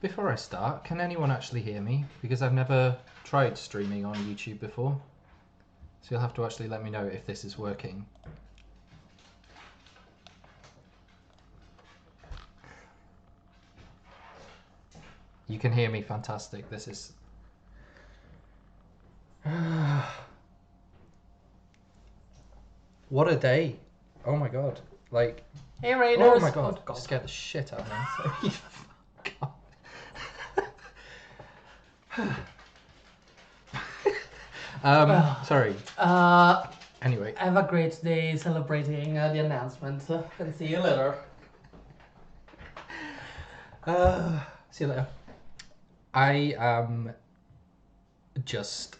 Before I start, can anyone actually hear me? Because I've never tried streaming on YouTube before. So you'll have to actually let me know if this is working. You can hear me, fantastic. This is... What a day. Oh my god. Like... Hey Raiders! Oh my god. Oh, god. Scared the shit out of me. Sorry. Anyway. Have a great day celebrating the announcement and see you later. See you later. I am just...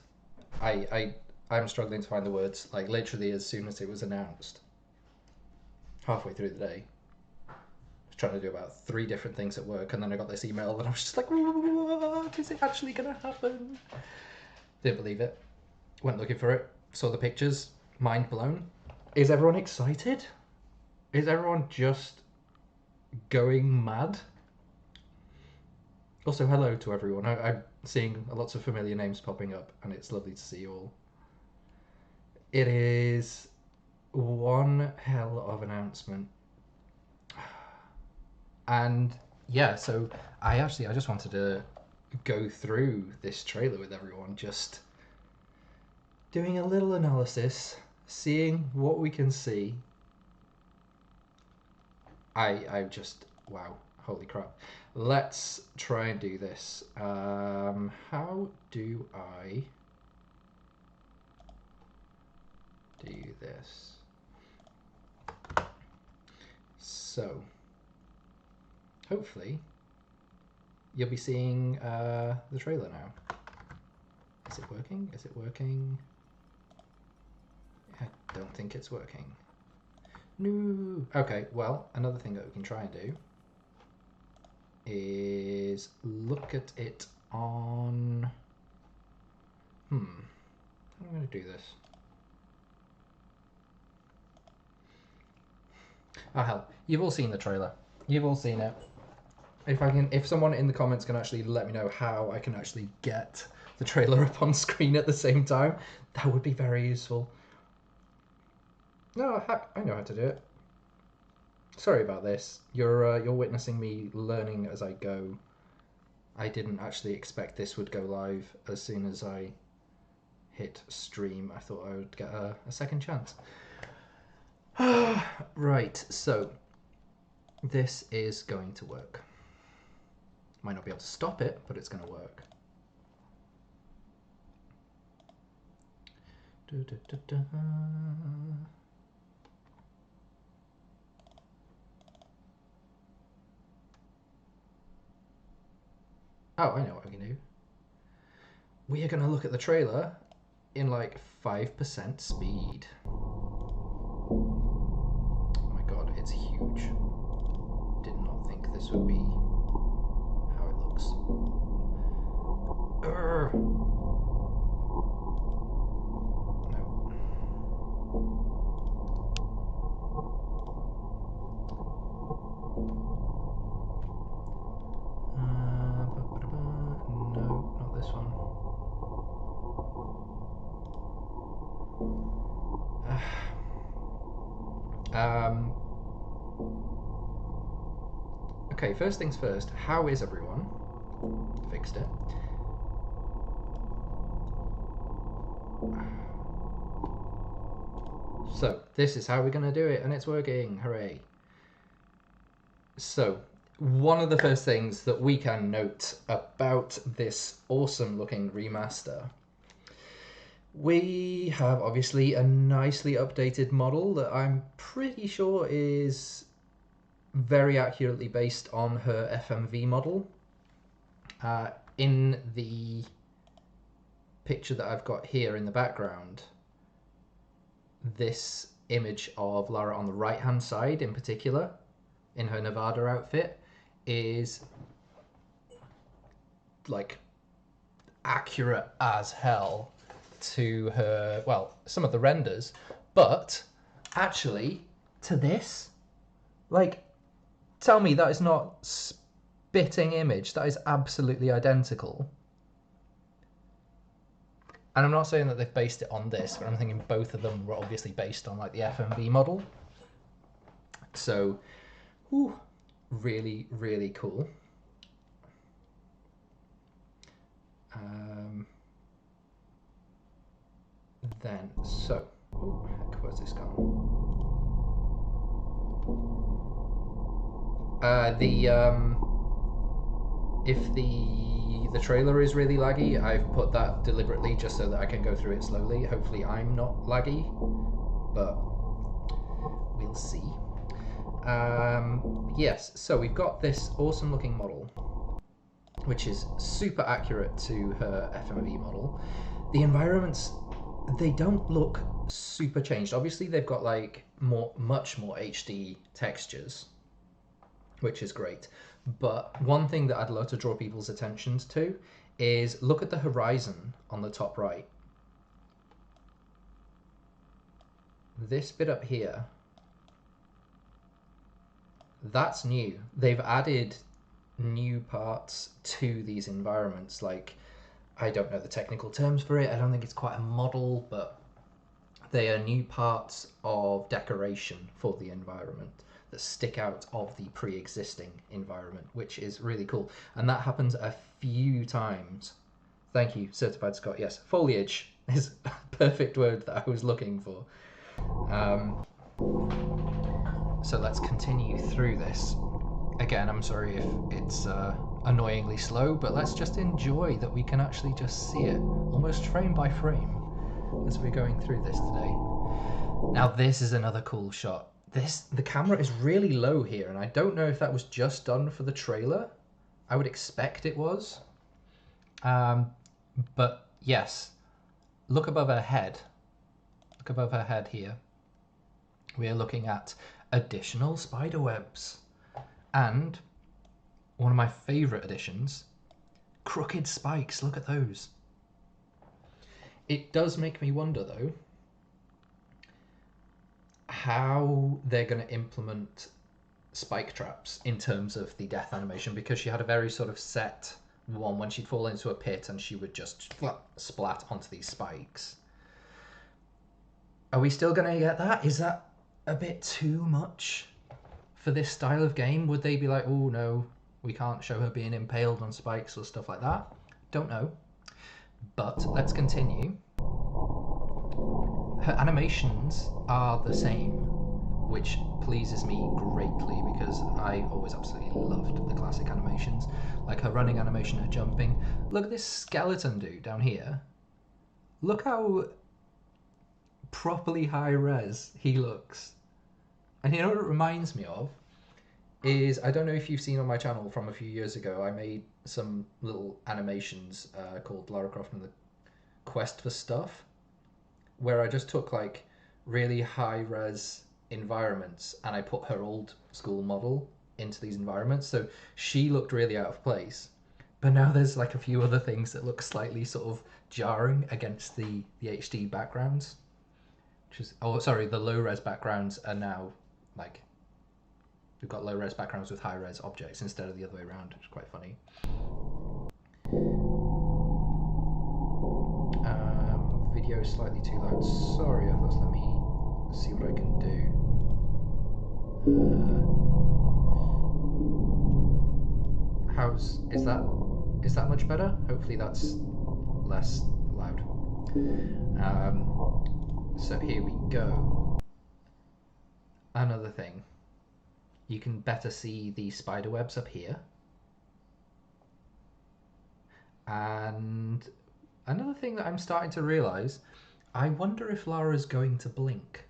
I'm struggling to find the words. Like, literally as soon as it was announced, halfway through the day, I was trying to do about 3 different things at work, and then I got this email, and I was just like, what is it actually going to happen? Didn't believe it. Went looking for it. Saw the pictures. Mind blown. Is everyone excited? Is everyone just going mad? Also, hello to everyone. I'm seeing lots of familiar names popping up, and it's lovely to see you all. It is one hell of an announcement. And yeah, so I just wanted to go through this trailer with everyone, just doing a little analysis, seeing what we can see. I just, wow, holy crap. Let's try and do this. How do I do this? So, hopefully, you'll be seeing the trailer now. Is it working? Is it working? I don't think it's working. No. Okay, well, another thing that we can try and do is look at it on... How am I going to do this? Oh hell, you've all seen the trailer. You've all seen it. If someone in the comments can actually let me know how I can actually get the trailer up on screen at the same time, that would be very useful. No, I know how to do it. Sorry about this. You're witnessing me learning as I go. I didn't actually expect this would go live as soon as I hit stream. I thought I would get a second chance. Right, so this is going to work. Might not be able to stop it, but it's going to work. Oh, I know what we can do. We are going to look at the trailer in like 5% speed. Oh my god, it's huge. Did not think this would be how it looks. No, not this one. Okay, first things first, how is everyone? Fixed it. So, this is how we're going to do it, and it's working, hooray. So, one of the first things that we can note about this awesome looking remaster, we have obviously a nicely updated model that I'm pretty sure is very accurately based on her FMV model. In the picture that I've got here in the background, this image of Lara on the right hand side in particular, in her Nevada outfit, is like accurate as hell to her, well, some of the renders, but actually to this, like, tell me that is not spitting image that is absolutely identical. And I'm not saying that they've based it on this, but I'm thinking both of them were obviously based on like the FMV model. So, whew, really, really cool. Then, so, oh heck, where's this gone? If the trailer is really laggy, I've put that deliberately just so that I can go through it slowly. Hopefully I'm not laggy, but we'll see. Yes, so we've got this awesome looking model, which is super accurate to her FMV model. The environments, they don't look super changed. Obviously they've got like much more HD textures, which is great. But one thing that I'd love to draw people's attentions to is look at the horizon on the top right. This bit up here, that's new. They've added new parts to these environments. Like, I don't know the technical terms for it. I don't think it's quite a model, but they are new parts of decoration for the environment that stick out of the pre-existing environment, which is really cool. And that happens a few times. Thank you, Certified Scott. Yes, foliage is a perfect word that I was looking for. So let's continue through this. Again, I'm sorry if it's annoyingly slow, but let's just enjoy that we can actually just see it almost frame by frame as we're going through this today. Now this is another cool shot. The camera is really low here, and I don't know if that was just done for the trailer. I would expect it was. But yes, look above her head. Look above her head here. We are looking at additional spider webs. And one of my favourite additions, crooked spikes. Look at those. It does make me wonder, though, how they're going to implement spike traps in terms of the death animation, because she had a very sort of set one when she'd fall into a pit and she would just splat onto these spikes. Are we still going to get that? Is that a bit too much for this style of game? Would they be like, oh no, we can't show her being impaled on spikes or stuff like that? Don't know. But let's continue. Her animations are the same, which pleases me greatly because I always absolutely loved the classic animations. Like her running animation, her jumping. Look at this skeleton dude down here. Look how properly high res he looks. And you know what it reminds me of? Is, I don't know if you've seen on my channel from a few years ago, I made some little animations called Lara Croft and the Quest for Stuff, where I just took like really high res environments and I put her old school model into these environments. So she looked really out of place. But now there's like a few other things that look slightly sort of jarring against the HD backgrounds. Which is, oh sorry, the low res backgrounds are now like, we've got low res backgrounds with high res objects instead of the other way around, which is quite funny. Video is slightly too loud. Sorry, let's let me see what I can do. Is that much better? Hopefully that's less loud. So here we go. Another thing. You can better see the spider webs up here. And another thing that I'm starting to realise, I wonder if Lara's going to blink.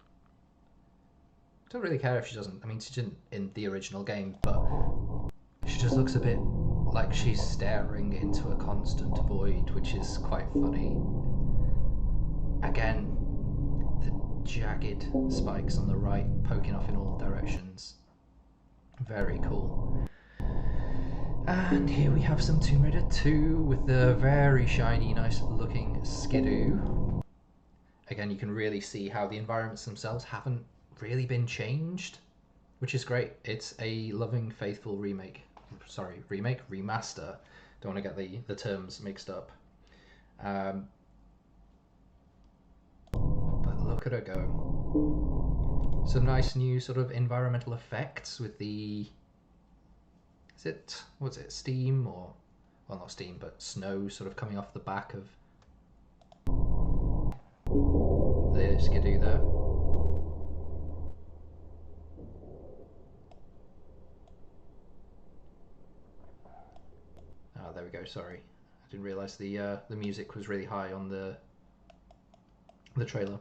I don't really care if she doesn't. I mean, she didn't in the original game, but she just looks a bit like she's staring into a constant void, which is quite funny. Again, the jagged spikes on the right poking off in all directions. Very cool. And here we have some Tomb Raider 2 with the very shiny, nice looking Skidoo. Again, you can really see how the environments themselves haven't really been changed, which is great. It's a loving, faithful remake remaster. Don't want to get the terms mixed up. But look at her go. Some nice new sort of environmental effects with the... what's it, steam or... Well, not steam, but snow sort of coming off the back of the skidoo there. Oh, there we go, sorry. I didn't realise the music was really high on the trailer.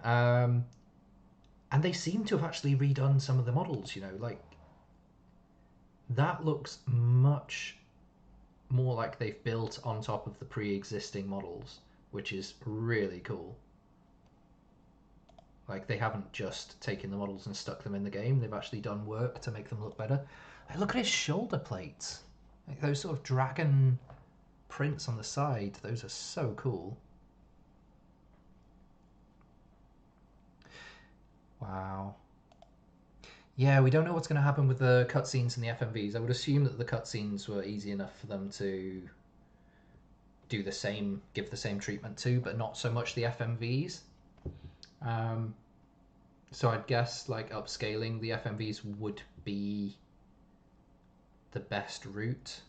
And they seem to have actually redone some of the models, you know, like... That looks much more like they've built on top of the pre-existing models, which is really cool. Like, they haven't just taken the models and stuck them in the game, they've actually done work to make them look better. Like, look at his shoulder plates. Like, those sort of dragon prints on the side, those are so cool. Wow. Yeah, we don't know what's going to happen with the cutscenes and the FMVs. I would assume that the cutscenes were easy enough for them to do the same, give the same treatment to, but not so much the FMVs. So I'd guess like upscaling the FMVs would be the best route.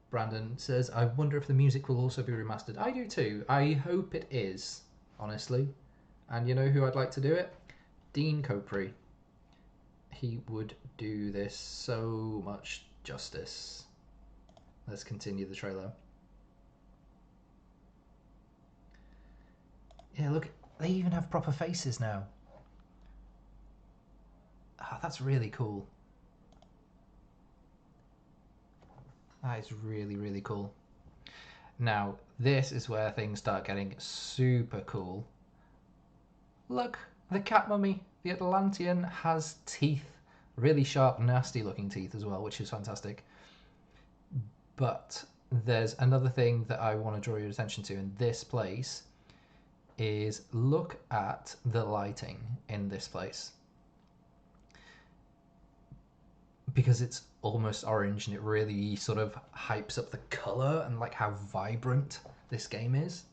Brandon says, I wonder if the music will also be remastered. I do too. I hope it is, honestly. And you know who I'd like to do it? Dean Copri. He would do this so much justice. Let's continue the trailer. Yeah, look, they even have proper faces now. Ah, that's really cool. That is really, really cool. Now, this is where things start getting super cool. Look, the cat mummy, the Atlantean, has teeth. Really sharp, nasty looking teeth as well, which is fantastic. But there's another thing that I want to draw your attention to in this place is look at the lighting in this place. Because it's almost orange and it really sort of hypes up the colour and like how vibrant this game is.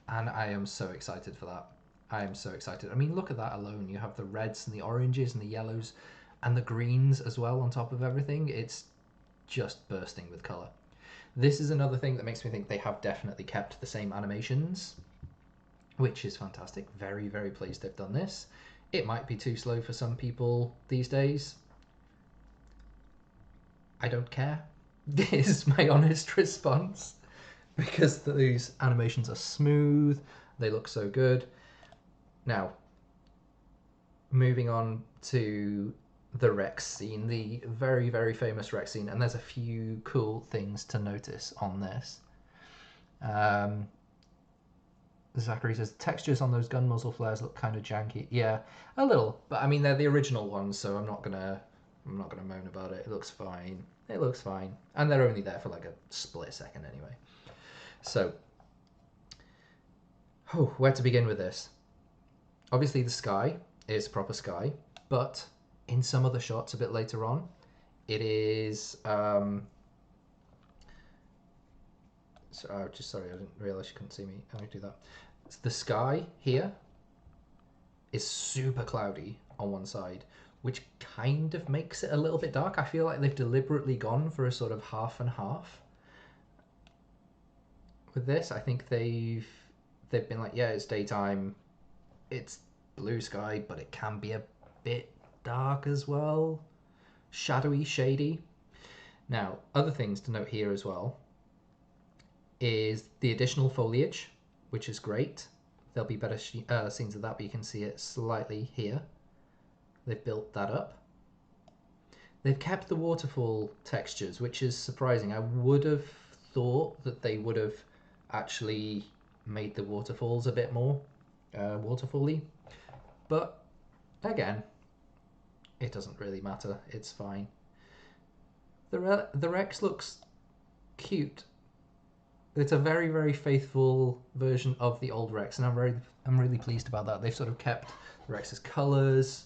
And I am so excited for that. I am so excited. I mean, look at that alone. You have the reds and the oranges and the yellows and the greens as well on top of everything. It's just bursting with colour. This is another thing that makes me think they have definitely kept the same animations, which is fantastic. Very, very pleased they've done this. It might be too slow for some people these days. I don't care. This is my honest response. Because these animations are smooth. They look so good. Now, moving on to the Rex scene, the very, very famous Rex scene, and there's a few cool things to notice on this. Zachary says, textures on those gun muzzle flares look kind of janky. Yeah, a little, but I mean, they're the original ones, so I'm not gonna moan about it. It looks fine. It looks fine. And they're only there for like a split second anyway. So, where to begin with this? Obviously the sky is proper sky, but in some other shots a bit later on, it is... sorry, I didn't realise you couldn't see me. How do I do that? The sky here is super cloudy on one side, which kind of makes it a little bit dark. I feel like they've deliberately gone for a sort of half and half. With this, I think they've been like, yeah, it's daytime, it's blue sky, but it can be a bit dark as well. Shadowy, shady. Now, other things to note here as well is the additional foliage, which is great. There'll be better scenes of that, but you can see it slightly here. They've built that up. They've kept the waterfall textures, which is surprising. I would have thought that they would have actually made the waterfalls a bit more waterfall-y. But again, it doesn't really matter. It's fine. The Rex looks cute. It's a very, very faithful version of the old Rex, and I'm really pleased about that. They've sort of kept the Rex's colours.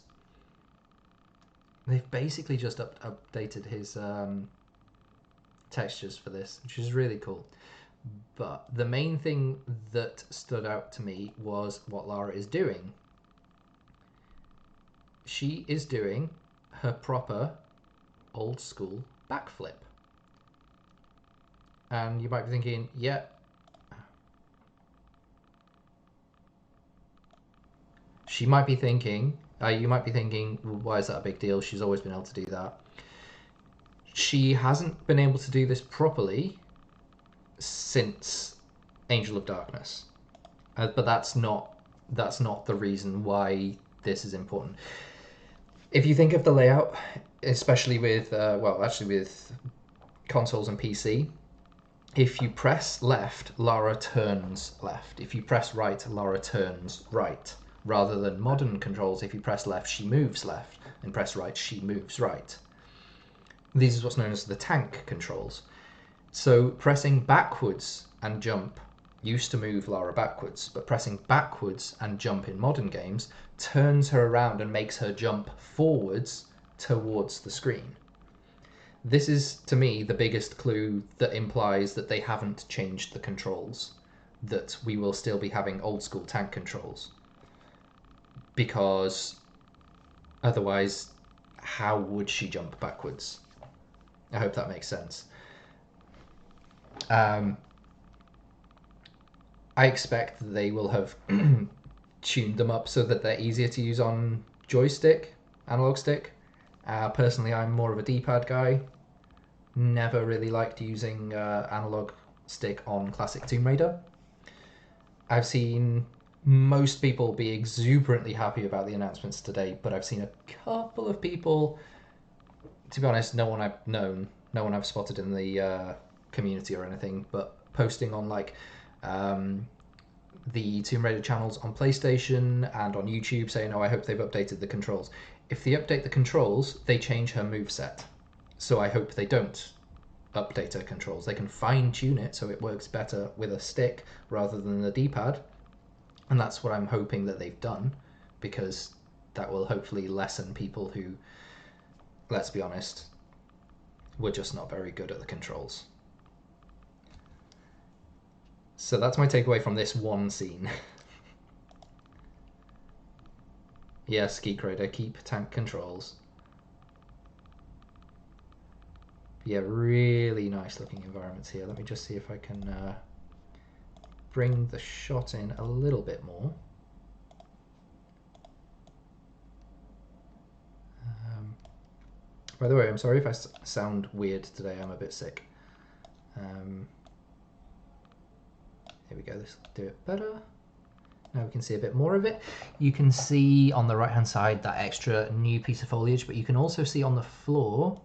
they've basically just updated his textures for this, which is really cool. But the main thing that stood out to me was what Lara is doing. She is doing her proper old school backflip. And you might be thinking, yeah. You might be thinking, well, why is that a big deal? She's always been able to do that. She hasn't been able to do this properly since Angel of Darkness. But that's not the reason why this is important. If you think of the layout, especially with, with consoles and PC, if you press left, Lara turns left. If you press right, Lara turns right. Rather than modern controls, if you press left, she moves left, and press right, she moves right. These is what's known as the tank controls. So pressing backwards and jump used to move Lara backwards, but pressing backwards and jump in modern games turns her around and makes her jump forwards towards the screen. This is, to me, the biggest clue that implies that they haven't changed the controls, that we will still be having old school tank controls. Because otherwise, how would she jump backwards? I hope that makes sense. I expect that they will have tuned them up so that they're easier to use on analog stick. Personally, I'm more of a D-pad guy. Never really liked using analog stick on classic Tomb Raider. I've seen most people be exuberantly happy about the announcements today, but I've seen a couple of people, to be honest, no one I've spotted in the community or anything, but posting on the Tomb Raider channels on PlayStation and on YouTube saying, I hope they've updated the controls. If they update the controls, they change her moveset. So I hope they don't update her controls. They can fine-tune it so it works better with a stick rather than the D-pad. And that's what I'm hoping that they've done, because that will hopefully lessen people who, let's be honest, were just not very good at the controls. So that's my takeaway from this one scene. Yes, Geek Raider, keep tank controls. Yeah, really nice looking environments here. Let me just see if I can bring the shot in a little bit more. By the way, I'm sorry if I sound weird today. I'm a bit sick. Here we go. This will do it better. Now we can see a bit more of it. You can see on the right hand side that extra new piece of foliage, but you can also see on the floor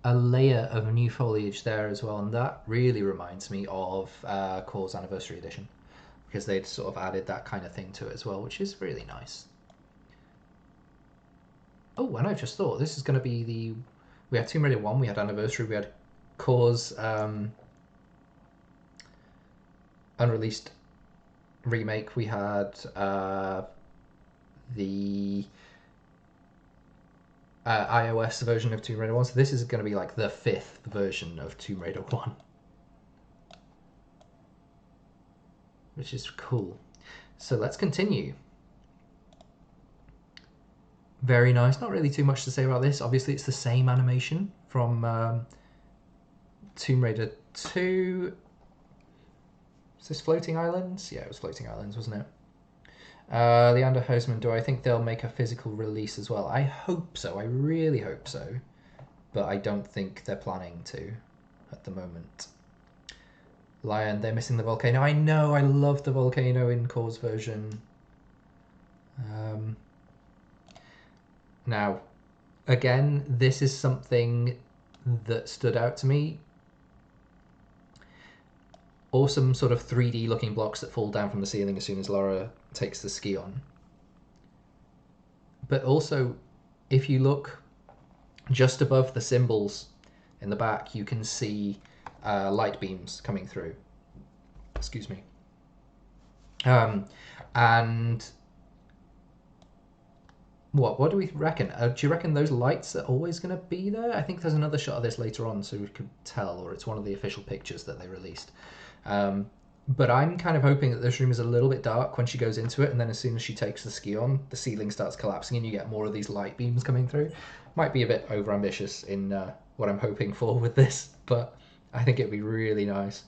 a layer of new foliage there as well, and that really reminds me of Core's Anniversary Edition, because they'd sort of added that kind of thing to it as well, which is really nice. Oh, and I just thought this is going to be we had Tomb Raider 1, we had Anniversary, we had Core's unreleased remake, we had the iOS version of Tomb Raider 1, so this is going to be like the 5th version of Tomb Raider 1. Which is cool. So let's continue. Very nice. Not really too much to say about this. Obviously, it's the same animation from Tomb Raider 2. Is this Floating Islands? Yeah, it was Floating Islands, wasn't it? The Underhouseman, do I think they'll make a physical release as well? I hope so. I really hope so. But I don't think they're planning to at the moment. Lion, they're missing the volcano. I know, I love the volcano in Core's version. Now, again, this is something that stood out to me. Awesome sort of 3D looking blocks that fall down from the ceiling as soon as Lara takes the ski on. But also, if you look just above the symbols in the back, you can see light beams coming through. Excuse me. And What do we reckon? Do you reckon those lights are always going to be there? I think there's another shot of this later on, so we could tell, or it's one of the official pictures that they released. Um, but I'm kind of hoping that this room is a little bit dark when she goes into it, and then as soon as she takes the ski on, the ceiling starts collapsing, and you get more of these light beams coming through. Might be a bit overambitious in what I'm hoping for with this, but I think it'd be really nice.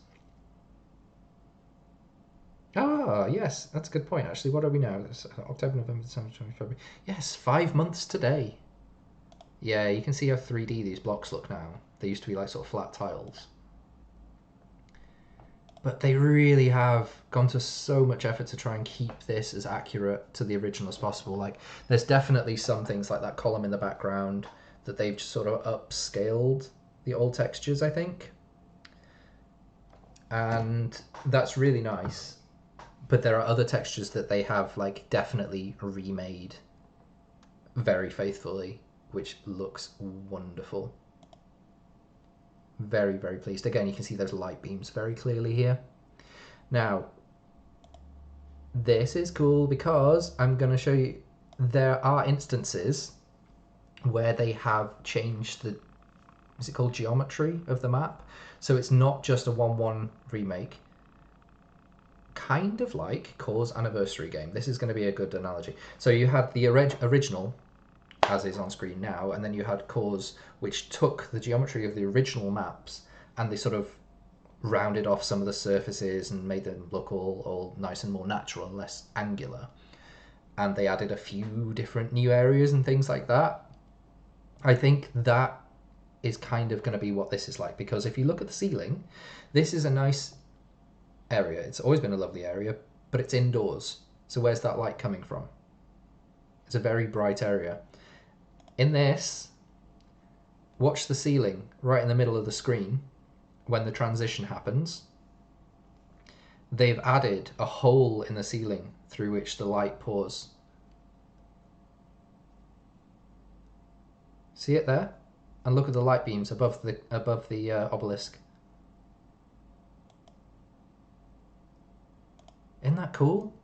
Ah, yes, that's a good point, actually. What are we now? It's October, November, December, January, February. Yes, 5 months today. Yeah, you can see how 3D these blocks look now. They used to be like sort of flat tiles. But they really have gone to so much effort to try and keep this as accurate to the original as possible. Like, there's definitely some things like that column in the background that they've just sort of upscaled the old textures, I think. And that's really nice. But there are other textures that they have like definitely remade very faithfully, which looks wonderful. Very, very pleased. Again, you can see those light beams very clearly here. Now, this is cool because I'm going to show you there are instances where they have changed the, is it called geometry of the map? So it's not just a 1-1 remake. Kind of like Core's Anniversary game. This is going to be a good analogy. So you had the original, as is on screen now, and then you had Core's, which took the geometry of the original maps and they sort of rounded off some of the surfaces and made them look all nice and more natural and less angular. And they added a few different new areas and things like that. I think that is kind of going to be what this is like, because if you look at the ceiling, this is a nice area. It's always been a lovely area, but it's indoors. So where's that light coming from? It's a very bright area. In this, watch the ceiling right in the middle of the screen when the transition happens. They've added a hole in the ceiling through which the light pours. See it there? And look at the light beams above the obelisk. Isn't that cool?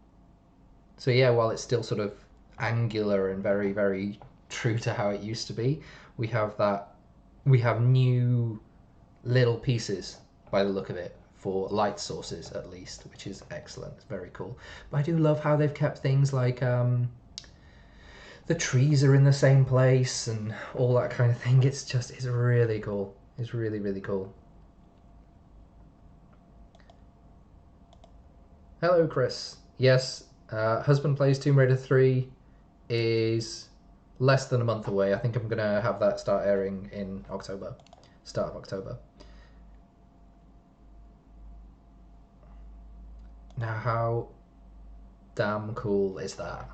So yeah, while it's still sort of angular and very, very true to how it used to be, we have new little pieces by the look of it for light sources at least, which is excellent. It's very cool. But I do love how they've kept things like the trees are in the same place and all that kind of thing. It's really cool. It's really, really cool. Hello, Chris. Yes, Husband Plays Tomb Raider 3 is less than a month away. I think I'm going to have that start airing in October. Start of October. Now, how damn cool is that?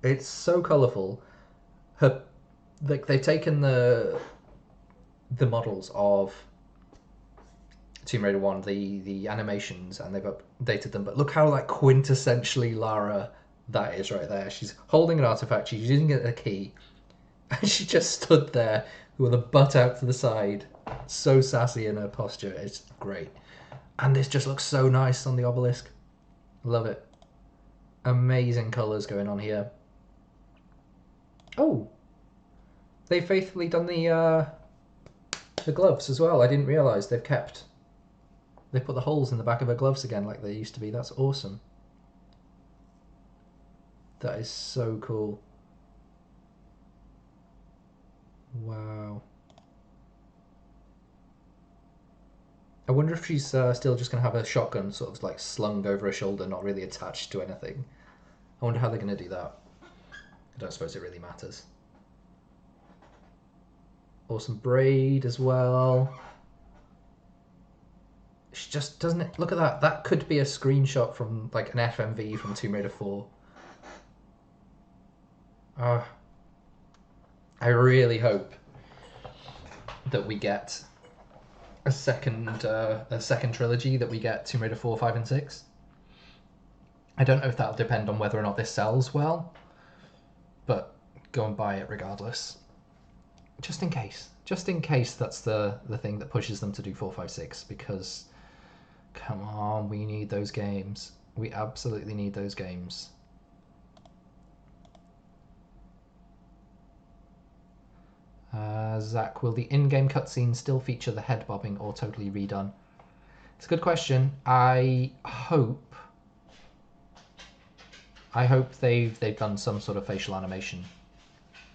It's so colourful. They've taken the models of Tomb Raider 1, the animations, and they've updated them. But look how like quintessentially Lara that is right there. She's holding an artifact, she's using a key, and she just stood there with her butt out to the side. So sassy in her posture. It's great. And this just looks so nice on the obelisk. Love it. Amazing colours going on here. Oh, they've faithfully done the gloves as well. I didn't realise they put the holes in the back of her gloves again like they used to be. That's awesome. That is so cool. Wow. I wonder if she's still just going to have a shotgun sort of like slung over her shoulder, not really attached to anything. I wonder how they're going to do that. I don't suppose it really matters. Awesome braid as well. She just doesn't it look at that. That could be a screenshot from like an FMV from Tomb Raider 4. I really hope that we get a second trilogy, that we get Tomb Raider 4, 5, and 6. I don't know if that'll depend on whether or not this sells well, but go and buy it regardless. Just in case. Just in case that's the thing that pushes them to do 4, 5, 6, because come on, we need those games. We absolutely need those games. Zach, will the in-game cutscenes still feature the head bobbing or totally redone? It's a good question. I hope they've done some sort of facial animation.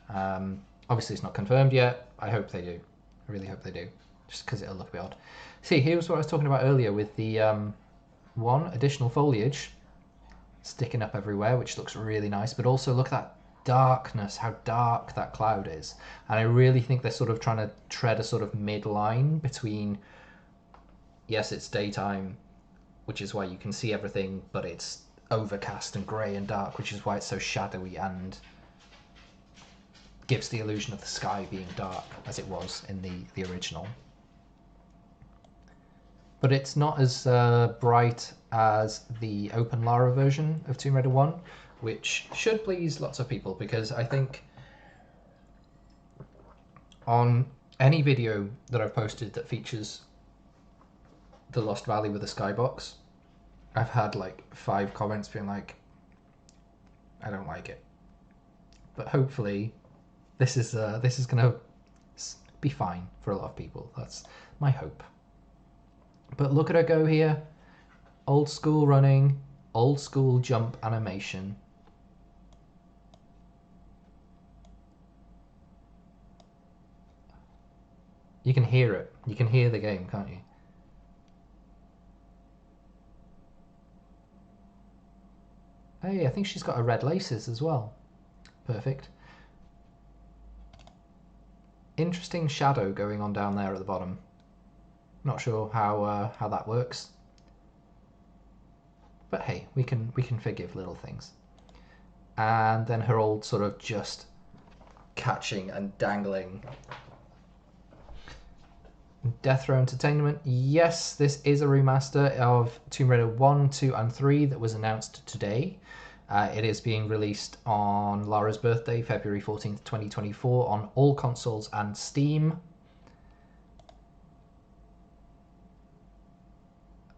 Obviously, it's not confirmed yet. I hope they do. I really hope they do, just because it'll look a bit odd. See, here's what I was talking about earlier with the one additional foliage sticking up everywhere, which looks really nice. But also look at that darkness, how dark that cloud is. And I really think they're sort of trying to tread a sort of midline between, yes, it's daytime, which is why you can see everything, but it's overcast and grey and dark, which is why it's so shadowy and gives the illusion of the sky being dark as it was in the original. But it's not as bright as the open Lara version of Tomb Raider 1, which should please lots of people, because I think on any video that I've posted that features the Lost Valley with a skybox, I've had like 5 comments being like, I don't like it. But hopefully this is gonna be fine for a lot of people. That's my hope. But look at her go here. Old school running, old school jump animation. You can hear it. You can hear the game, can't you? Hey, I think she's got her red laces as well. Perfect. Interesting shadow going on down there at the bottom. Not sure how that works. But hey, we can forgive little things. And then her old sort of just catching and dangling. Death Row Entertainment. Yes, this is a remaster of Tomb Raider 1, 2 and 3 that was announced today. It is being released on Lara's birthday, February 14th, 2024, on all consoles and Steam.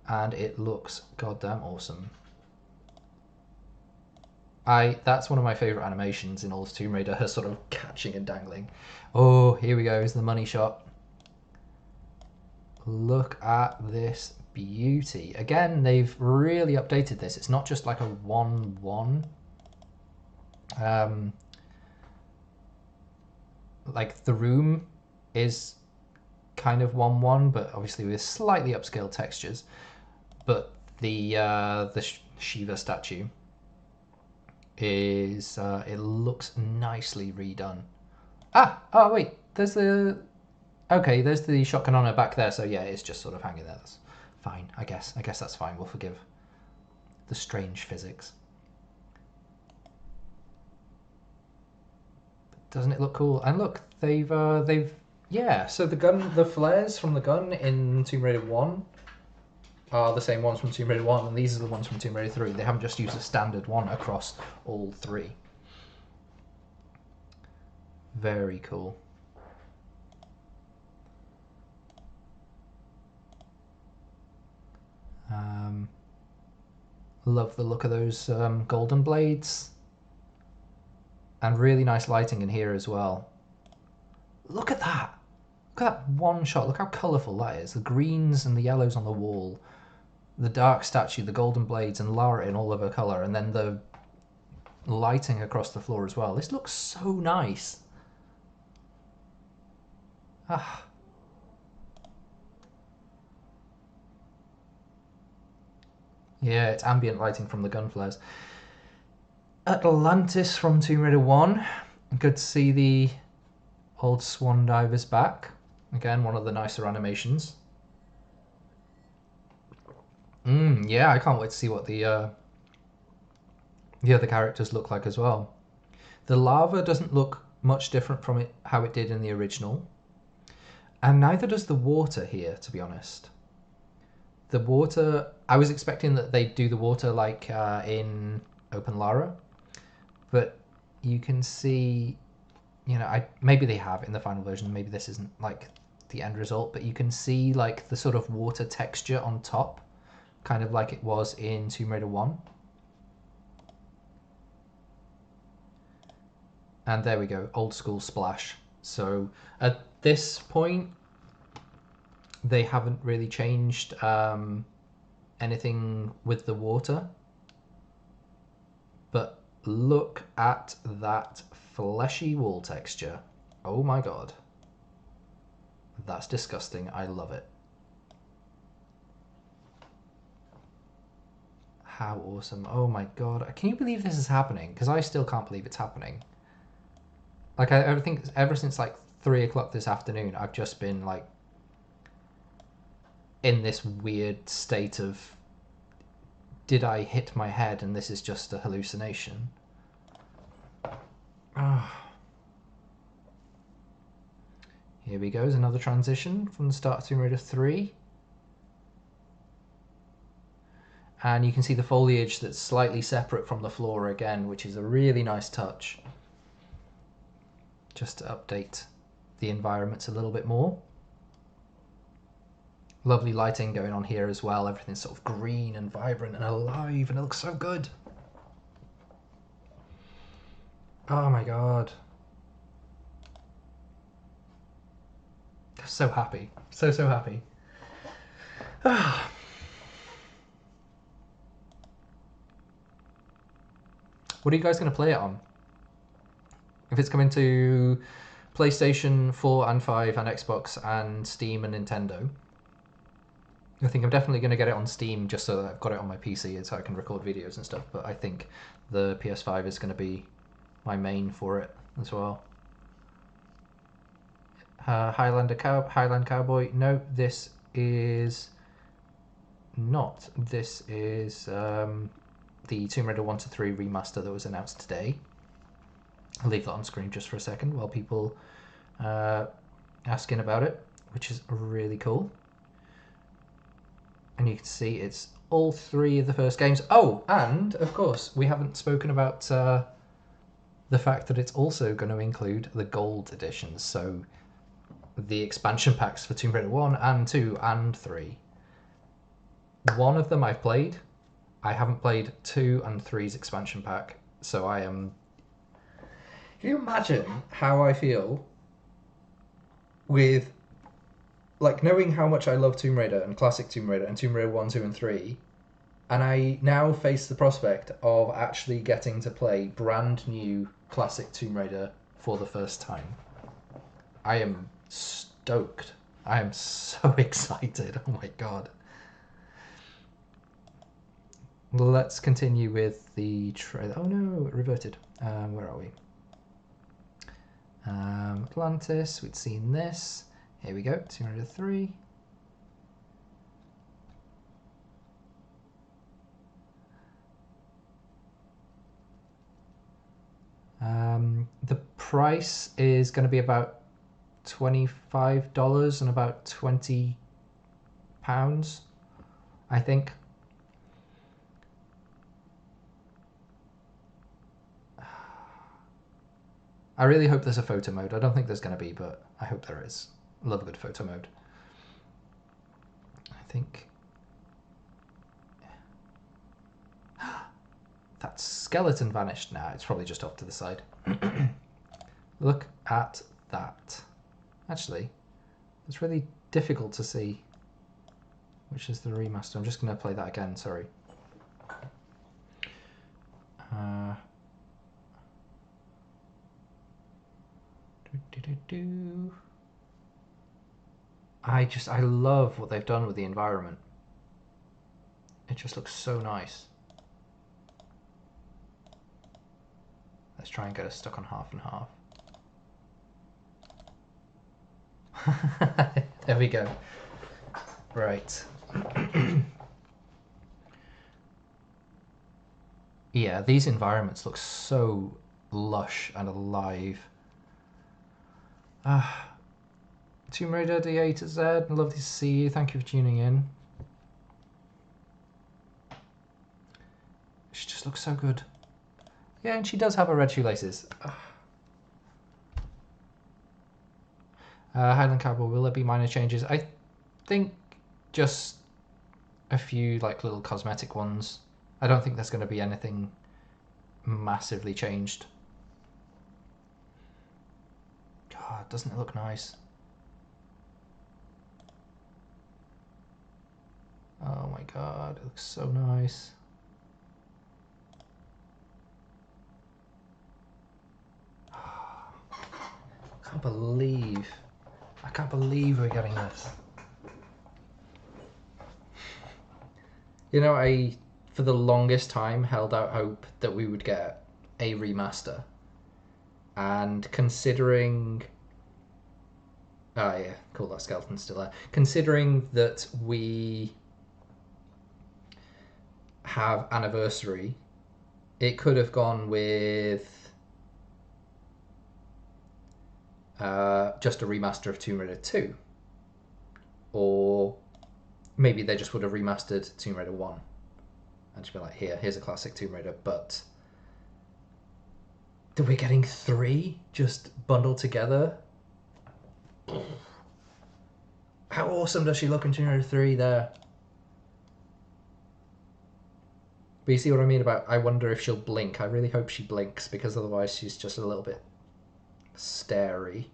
And it looks goddamn awesome. That's one of my favourite animations in all of Tomb Raider, her sort of catching and dangling. Oh, here we go, is the money shot. Look at this beauty. Again, they've really updated this. It's not just like a 1-1. Like the room is kind of 1-1, but obviously with slightly upscaled textures. But the Shiva statue is it looks nicely redone. Oh wait, there's the shotgun on her back there, so yeah, it's just sort of hanging there. That's fine, I guess that's fine. We'll forgive the strange physics. But doesn't it look cool? And look, they've yeah, so the flares from the gun in Tomb Raider 1 are the same ones from Tomb Raider 1, and these are the ones from Tomb Raider 3. They haven't just used a standard one across all 3. Very cool. Love the look of those golden blades. And really nice lighting in here as well. Look at that! Look at that one shot. Look how colourful that is. The greens and the yellows on the wall. The dark statue, the golden blades, and Lara in all of her colour. And then the lighting across the floor as well. This looks so nice. Ah. Yeah, it's ambient lighting from the gun flares. Atlantis from Tomb Raider 1. Good to see the old swan divers back. Again, one of the nicer animations. Yeah, I can't wait to see what the other characters look like as well. The lava doesn't look much different from how it did in the original. And neither does the water here, to be honest. The water, I was expecting that they'd do the water like in Open Lara, but you can see, you know, maybe they have in the final version, maybe this isn't like the end result, but you can see like the sort of water texture on top, kind of like it was in Tomb Raider 1. And there we go, old school splash. So at this point, they haven't really changed anything with the water. But look at that fleshy wall texture. Oh my god. That's disgusting. I love it. How awesome. Oh my god. Can you believe this is happening? Because I still can't believe it's happening. Like, I think ever since like 3 o'clock this afternoon, I've just been like in this weird state of, did I hit my head and this is just a hallucination? Oh. Here we go, is another transition from the start of Tomb Raider 3. And you can see the foliage that's slightly separate from the floor again, which is a really nice touch. Just to update the environments a little bit more. Lovely lighting going on here as well. Everything's sort of green and vibrant and alive, and it looks so good. Oh my god. So happy. So happy. What are you guys going to play it on? If it's coming to PlayStation 4 and 5 and Xbox and Steam and Nintendo, I think I'm definitely going to get it on Steam just so that I've got it on my PC so I can record videos and stuff. But I think the PS5 is going to be my main for it as well. Highland Cowboy. No, this is not. This is the Tomb Raider 1 to 3 remaster that was announced today. I'll leave that on screen just for a second while people asking about it, which is really cool. And you can see it's all 3 of the first games. Oh, and of course we haven't spoken about the fact that it's also going to include the gold editions, so the expansion packs for Tomb Raider 1 and 2 and 3. One of them I've played. I haven't played 2 and 3's expansion pack, so I am... Can you imagine how I feel with, like, knowing how much I love Tomb Raider and classic Tomb Raider and Tomb Raider 1, 2 and 3, and I now face the prospect of actually getting to play brand new classic Tomb Raider for the first time. I am stoked. I am so excited. Oh my god. Let's continue with the trailer. Oh no, it reverted. Where are we? Atlantis, we'd seen this. Here we go, 203. The price is going to be about $25 and about £20, I think. I really hope there's a photo mode. I don't think there's going to be, but I hope there is. I love a good photo mode. I think... That skeleton vanished. Nah, it's probably just off to the side. Look at that. Actually, it's really difficult to see which is the remaster. I'm just going to play that again, sorry. I love what they've done with the environment. It just looks so nice. Let's try and get us stuck on half and half. There we go. Right. Yeah, these environments look so lush and alive. Tomb Raider D8 to Z, lovely to see you. Thank you for tuning in. She just looks so good. Yeah, and she does have her red shoelaces. Highland Cowboy, will there be minor changes? I think just a few like little cosmetic ones. I don't think there's going to be anything massively changed. God, doesn't it look nice? Oh my god, it looks so nice. I can't believe we're getting this. You know, I, for the longest time, held out hope that we would get a remaster. And considering... Ah, yeah, cool, that skeleton's still there. Considering that we have Anniversary, it could have gone with just a remaster of Tomb Raider 2. Or maybe they just would have remastered Tomb Raider 1 and just be like, here's a classic Tomb Raider, but that we're getting 3 just bundled together. How awesome does she look in Tomb Raider 3 there? But you see what I mean about, I wonder if she'll blink. I really hope she blinks, because otherwise she's just a little bit starey.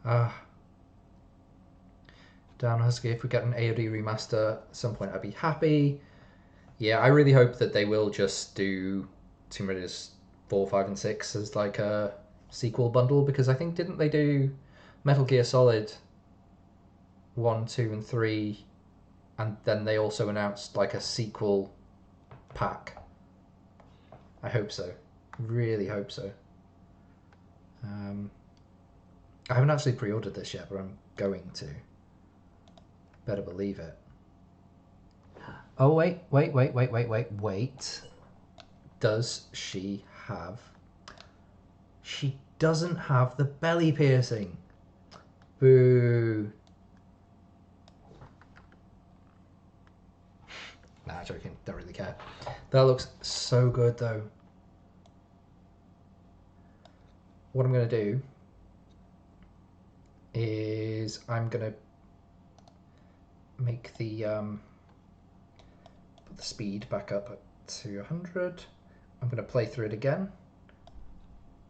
Down Husky, if we get an AOD remaster at some point, I'd be happy. Yeah, I really hope that they will just do Tomb Raiders 4, 5, and 6 as like a sequel bundle, because I think, didn't they do Metal Gear Solid 1, 2, and 3, and then they also announced like a sequel pack? I hope so. Really hope so. I haven't actually pre-ordered this yet, but I'm going to. Better believe it. Oh, wait. Does she have... She doesn't have the belly piercing. Boo. Nah, joking. Don't really care. That looks so good, though. What I'm going to do is I'm going to make the put the speed back up to 100. I'm going to play through it again,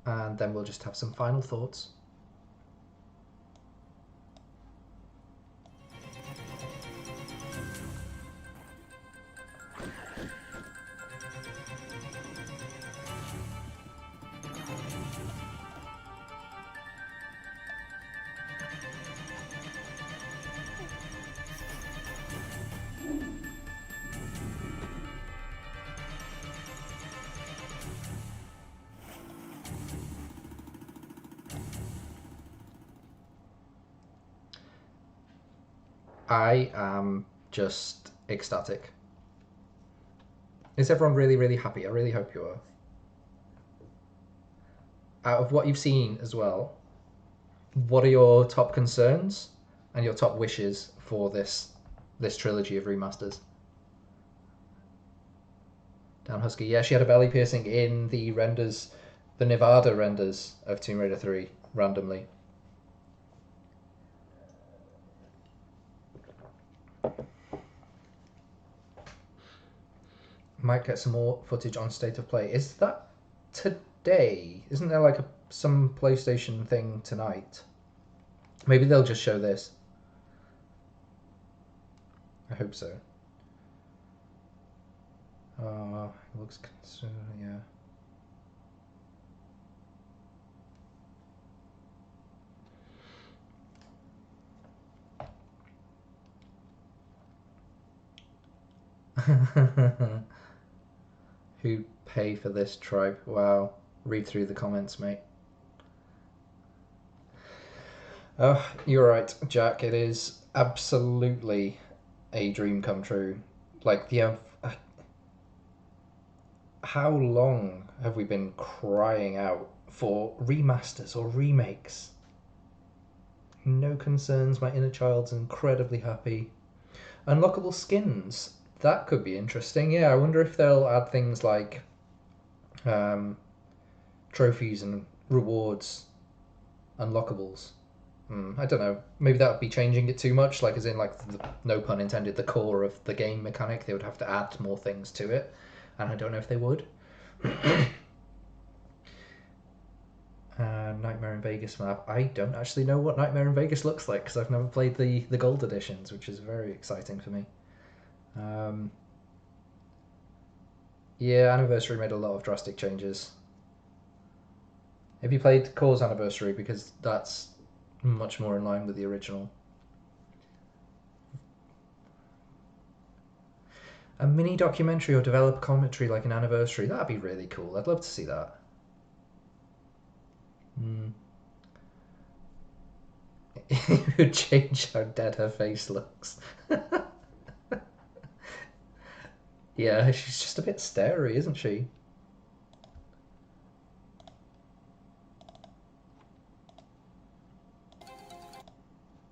and then we'll just have some final thoughts. I am just ecstatic. Is everyone really, really happy? I really hope you are. Out of what you've seen as well, what are your top concerns and your top wishes for this trilogy of remasters? Down Husky, yeah, she had a belly piercing in the renders, the Nevada renders of Tomb Raider 3, randomly. Might get some more footage on State of Play. Is that today? Isn't there like some PlayStation thing tonight? Maybe they'll just show this. I hope so. It looks yeah. Who pay for this tribe? Wow. Read through the comments, mate. Oh, you're right, Jack. It is absolutely a dream come true. Like, how long have we been crying out for remasters or remakes? No concerns. My inner child's incredibly happy. Unlockable skins. That could be interesting. Yeah, I wonder if they'll add things like trophies and rewards, unlockables. I don't know. Maybe that would be changing it too much, like as in like no pun intended, the core of the game mechanic. They would have to add more things to it, and I don't know if they would. Nightmare in Vegas map. I don't actually know what Nightmare in Vegas looks like because I've never played the gold editions, which is very exciting for me. Yeah, Anniversary made a lot of drastic changes. Have you played Core's Anniversary? Because that's much more in line with the original. A mini documentary or develop commentary like an Anniversary, that'd be really cool. I'd love to see that. It would change how dead her face looks. Yeah, she's just a bit starey, isn't she?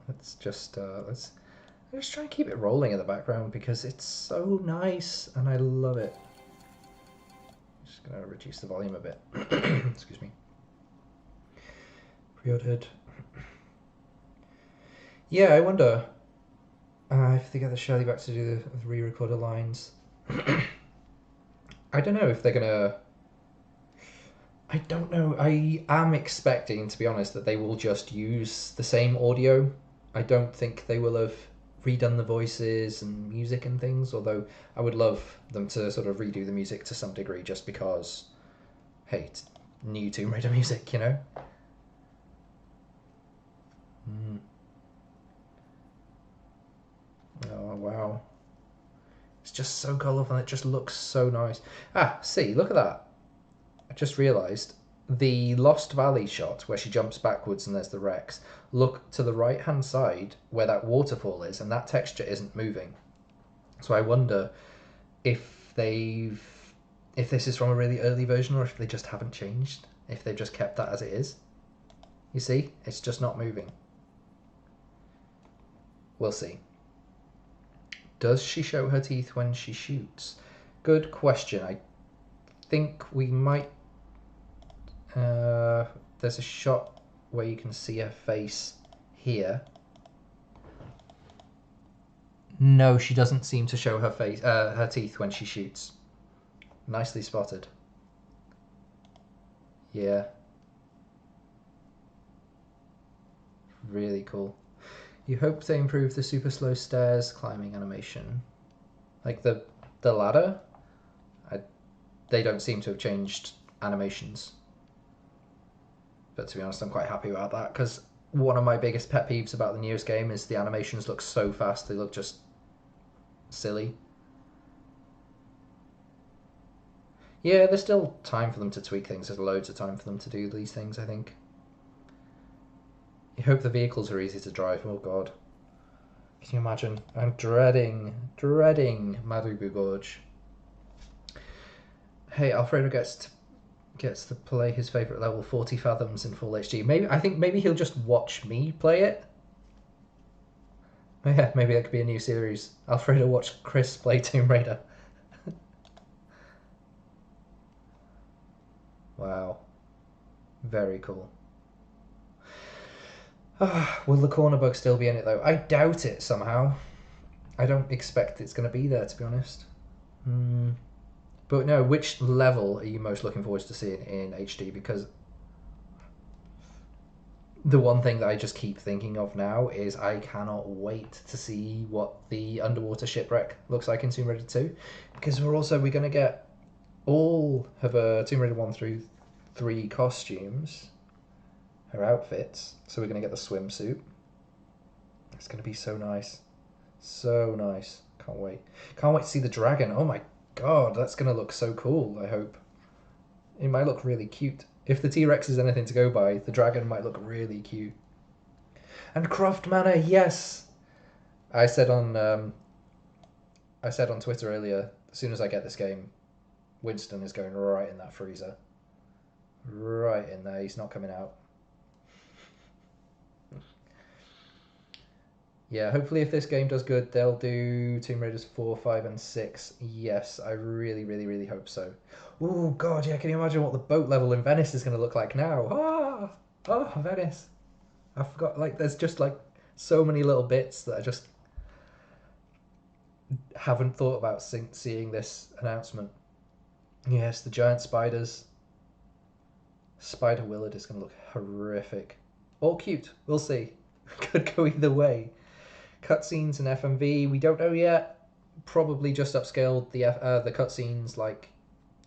Let's just try and keep it rolling in the background because it's so nice and I love it. Just gonna reduce the volume a bit. Excuse me. Pre-ordered. Yeah, I wonder if they get the Shirley back to do the re-recorded lines. I don't know if they're gonna. I don't know. I am expecting, to be honest, that they will just use the same audio. I don't think they will have redone the voices and music and things, although I would love them to sort of redo the music to some degree just because, hey, it's new Tomb Raider music, you know? Oh, wow. It's just so colourful and it just looks so nice. Ah, see, look at that. I just realised the Lost Valley shot where she jumps backwards and there's the wrecks. Look to the right hand side where that waterfall is, and that texture isn't moving. So I wonder if this is from a really early version or if they just haven't changed. If they've just kept that as it is. You see? It's just not moving. We'll see. Does she show her teeth when she shoots? Good question. I think we might. There's a shot where you can see her face here. No, she doesn't seem to show her face, her teeth when she shoots. Nicely spotted. Yeah. Really cool. You hope they improve the super slow stairs climbing animation. Like the ladder, they don't seem to have changed animations. But to be honest, I'm quite happy about that because one of my biggest pet peeves about the newest game is the animations look so fast, they look just silly. Yeah, there's still time for them to tweak things. There's loads of time for them to do these things, I think. You hope the vehicles are easy to drive. Oh god. Can you imagine? I'm dreading Madubu Gorge. Hey, Alfredo gets to play his favourite level 40 fathoms in full HD. Maybe he'll just watch me play it. Yeah, maybe that could be a new series. Alfredo watched Chris play Tomb Raider. Wow. Very cool. Will the corner bug still be in it though? I doubt it somehow. I don't expect it's going to be there, to be honest. But no, which level are you most looking forward to seeing in HD? Because the one thing that I just keep thinking of now is I cannot wait to see what the underwater shipwreck looks like in Tomb Raider 2. Because we're going to get all of Tomb Raider 1 through 3 costumes, her outfits. So we're going to get the swimsuit. It's going to be so nice. So nice. Can't wait. Can't wait to see the dragon. Oh my god, that's going to look so cool, I hope. It might look really cute. If the T-Rex is anything to go by, the dragon might look really cute. And Croft Manor, yes! I said on Twitter earlier, as soon as I get this game, Winston is going right in that freezer. Right in there, he's not coming out. Yeah, hopefully if this game does good, they'll do Tomb Raiders 4, 5, and 6. Yes, I really, really, really hope so. Oh, God, yeah, can you imagine what the boat level in Venice is going to look like now? Oh, Venice. I forgot, like, there's just, like, so many little bits that I just haven't thought about seeing this announcement. Yes, the giant spiders. Spider Willard is going to look horrific. Or cute. We'll see. Could go either way. Cutscenes and FMV, we don't know yet. Probably just upscaled the cutscenes like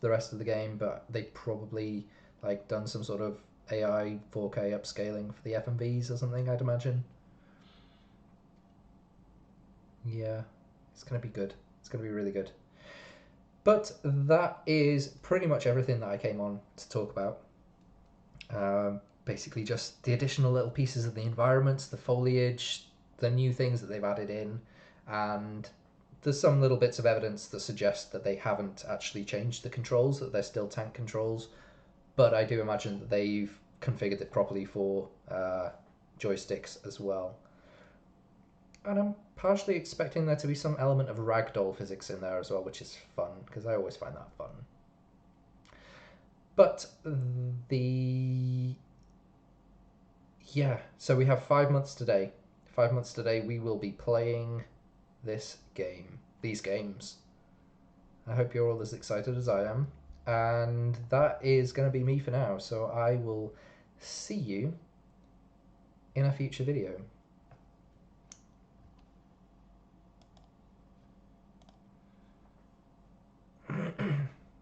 the rest of the game, but they probably like done some sort of AI 4K upscaling for the FMVs or something, I'd imagine. Yeah, it's going to be good. It's going to be really good. But that is pretty much everything that I came on to talk about. Basically, just the additional little pieces of the environments, the foliage, the new things that they've added in, and there's some little bits of evidence that suggest that they haven't actually changed the controls, that they're still tank controls. But I do imagine that they've configured it properly for joysticks as well. And I'm partially expecting there to be some element of ragdoll physics in there as well, which is fun, because I always find that fun. But so we have 5 months today. 5 months today we will be playing these games. I hope you're all as excited as I am. And that is going to be me for now, so I will see you in a future video.